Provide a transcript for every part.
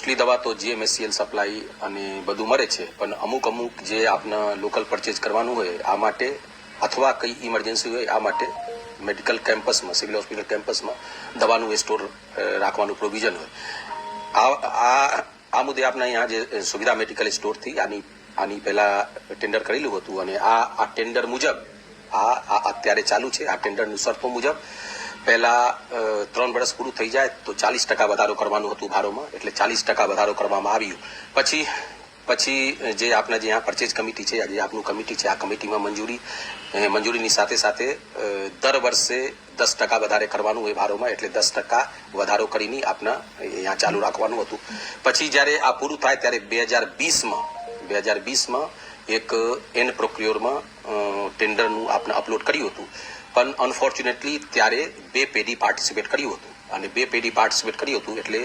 Mostly દવા તો GMSCL supply અને બધું મળે છે, પણ અમુક જે આપને લોકલ પરચેઝ કરવાનું હોય આ માટે અથવા કઈ ઇમરજન્સી હોય આ માટે મેડિકલ કેમ્પસમાં, સિવિલ હોસ્પિટલ કેમ્પસમાં દવાનું સ્ટોર રાખવાનું પ્રોવિઝન હોય. આ મુદ્દે આપણે અહીંયા જે સુવિધા મેડિકલ સ્ટોરથી આની પહેલા ટેન્ડર કરેલું હતું અને આ ટેન્ડર મુજબ આ અત્યારે ચાલુ છે. આ ટેન્ડરની શરતો મુજબ પહેલા 3 વર્ષ પૂરું થઈ જાય તો 40% વધારો કરવાનું હતું ભારોમાં, એટલે 40% વધારો કરવામાં આવ્યું. પછી જે આપણા જે પરચેજ કમિટી છે, જે આપનું કમિટી છે, આ કમિટીમાં મંજૂરીની સાથે દર વર્ષે 10% વધારે કરવાનું હોય ભારોમાં, એટલે 10% વધારો કરીને આપના અહીંયા ચાલુ રાખવાનું હતું. પછી જ્યારે આ પૂરું થાય ત્યારે 2020માં એક એન પ્રોક્યોરમાં ટેન્ડરનું આપણે અપલોડ કર્યું હતું, પણ અનફોર્ચ્યુનેટલી ત્યારે 2 પેઢી પાર્ટિસિપેટ કર્યું હતું અને 2 પેઢી પાર્ટિસિપેટ કર્યું હતું એટલે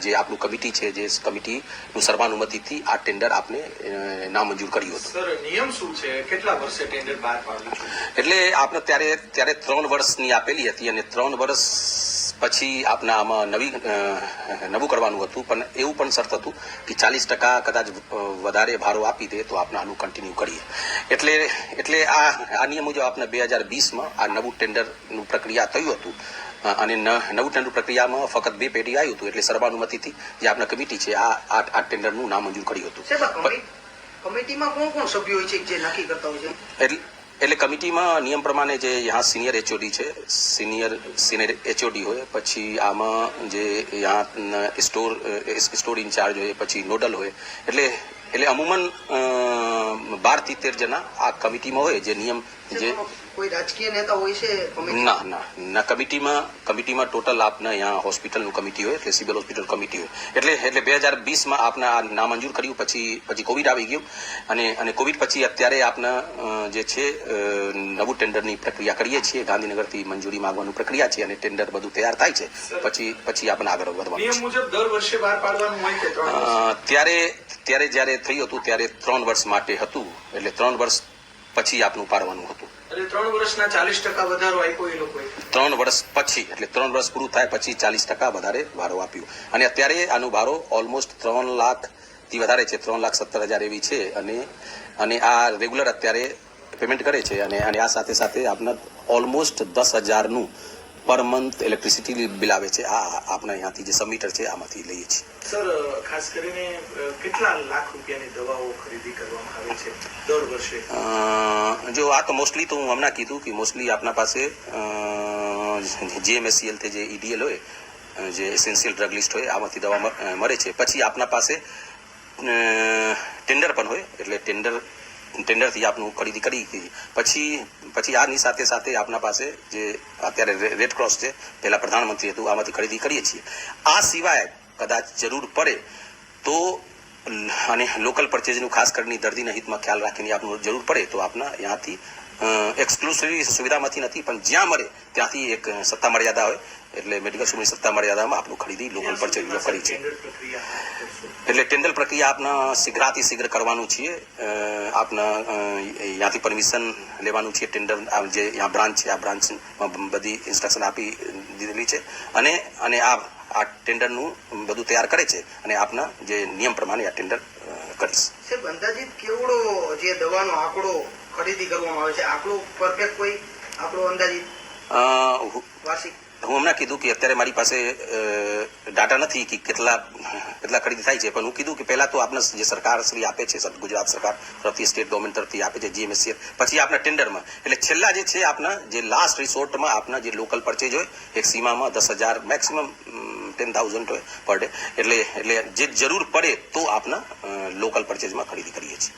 જે આપણું કમિટી છે, જે કમિટીનું સર્વાનુમતિથી આ ટેન્ડર આપણે નામંજૂર કર્યું હતું. સર, નિયમ શું છે? કેટલા વર્ષે ટેન્ડર બહાર પાડવું છે? એટલે આપણે ત્યારે 3 વર્ષની આપેલી હતી અને 3 વર્ષ પછી આપણે આમાં નવું કરવાનું હતું, પણ એવું પણ શરત હતું કે 40% કદાચ વધારે ભારો આપી દે તો આપણે આનું કન્ટિન્યુ કરીએ. એટલે આ નિયમ મુજબ આપણે 2020માં આ નવું ટેન્ડરનું પ્રક્રિયા થયું હતું અને નવું ટેન્ડર પ્રક્રિયામાં ફક્ત 2 પેઢી આવ્યું હતું, એટલે સર્વાનુમતિથી જે આપણા કમિટી છે આ ટેન્ડરનું નામંજૂર કર્યું હતું. કમિટીમાં કોણ સભ્યો હોય છે જે નક્કી કરતા હોય છે? એટલે કમિટીમાં નિયમ પ્રમાણે જે यहाँ સિનિયર HOD છે, સિનિયર HOD હોય, પછી આમાં જે यहाँ સ્ટોર ઇન્ચાર્જ હોય, પછી નોડલ હોય, એટલે અમુમન 12-13 જણા આ કમિટીમાં હોય. જે નિયમ જે કોઈ રાજકીય નેતા હોય છે? ના, કમિટીમાં ટોટલ આપને અહીંયા હોસ્પિટલનું કમિટી હોય, એટલે સિવિલ હોસ્પિટલ કમિટી હોય. એટલે 2020માં આપને આ નામંજૂર કર્યું. પછી કોવિડ આવી ગયું અને કોવિડ પછી અત્યારે આપને જે છે નવું ટેન્ડરની પ્રક્રિયા કરીએ છીએ. ગાંધીનગરથી મંજૂરી માંગવાનું પ્રક્રિયા છે અને ટેન્ડર બધું તૈયાર થાય છે. પછી આપણે આગળ વધવાનું. નિયમ મુજબ દર વર્ષે બહાર પાડવાનું હોય કે 3 વર્ષ? ત્યારે જ્યારે થયું હતું ત્યારે 3 વર્ષ માટે હતું, એટલે 3 વર્ષ પછી આપનું પાડવાનું હતું. એટલે 3 વર્ષના 40% વધારો આપ્યો એ લોકોએ? 3 વર્ષ પછી, એટલે 3 વર્ષ પૂરું થાય પછી 40% વધારે ભારો આપ્યું. અને અત્યારે આનું ભારો ઓલમોસ્ટ 3 લાખથી વધારે છે, 3,70,000 એવી છે. અને આ રેગ્યુલર અત્યારે પેમેન્ટ કરે છે અને આ સાથે આપને almost 10,000નું per month electricity bill આવે છે. આ આપણે અહીંયાથી જે સબમીટર છે આમાંથી લઈએ છીએ. સર, ખાસ કરીને કેટલા લાખ રૂપિયાની દવાઓ ખરીદી કરવામાં આવે છે દર વર્ષે? જો આ તો મોસ્ટલી તો હું હમણાં કીધું કે મોસ્ટલી આપણા પાસે GMSCL થી જે EDL હોય, જે એસેન્શિયલ ડ્રગ લિસ્ટ હોય, આમાંથી દવા મળે છે. પછી આપણા પાસે ટેન્ડર પણ હોય, એટલે ટેન્ડરથી આપનું ખરીદી કરી. પછી આની સાથે આપણા પાસે જે અત્યારે રેડ ક્રોસ છે, પહેલા પ્રધાનમંત્રી હતું, આમાંથી ખરીદી કરીએ છીએ. આ સિવાય કદાચ જરૂર પડે તો અને લોકલ પરચેઝનું ખાસ કરીને દર્દીના હિતમાં ખ્યાલ રાખીને આપનું જરૂર પડે તો આપના અહીંયાથી એક્સક્લુસિવ સુવિધામાંથી નથી, પણ જ્યાં મળે ત્યાંથી એક સત્તા મર્યાદા હોય, એટલે મેડિકલ સુવિધાની સત્તા મર્યાદામાં આપણું ખરીદી લોકલ પરચેઝ કરી છે. એટલે ટેન્ડર પ્રક્રિયા આપના શીઘ્રાથી શીઘ્ર કરવાનું છીએ. આપના ત્યાંથી પરમિશન લેવાનું છે. ટેન્ડર જે यहाँ બ્રાન્ચ છે, આ બ્રાન્ચમાં બધી ઇન્સ્ટ્રક્શન આપી દીધેલી છે અને આ ટેન્ડરનું બધું તૈયાર કરે છે અને આપના જે નિયમ પ્રમાણે આ ટેન્ડર કરીશ. સાહેબ, અંદાજિત કેવડો જે દવાનો આંકડો ખરીદી કરવામાં આવે છે, આંકડો પરફેક્ટ કોઈ આંકડો અંદાજિત વાર્ષિક? હું હમણાં કીધું કે અત્યારે મારી પાસે ડાટા નથી કે કેટલા ખરીદી થાય છે, પણ હું કીધું કે પહેલા તો આપણે જે સરકાર શ્રી આપે છે, ગુજરાત સરકાર તરફથી, સ્ટેટ ગવર્મેન્ટ તરફથી આપે છે GMSCL, પછી આપણા ટેન્ડરમાં, એટલે છેલ્લા જે છે આપણા જે લાસ્ટ રિસોર્ટમાં આપણા જે લોકલ પરચેજ હોય, એક સીમામાં 10,000 મેક્સિમમ 10,000 હોય પર ડે, એટલે જે જરૂર પડે તો આપના લોકલ પરચેજમાં ખરીદી કરીએ છીએ.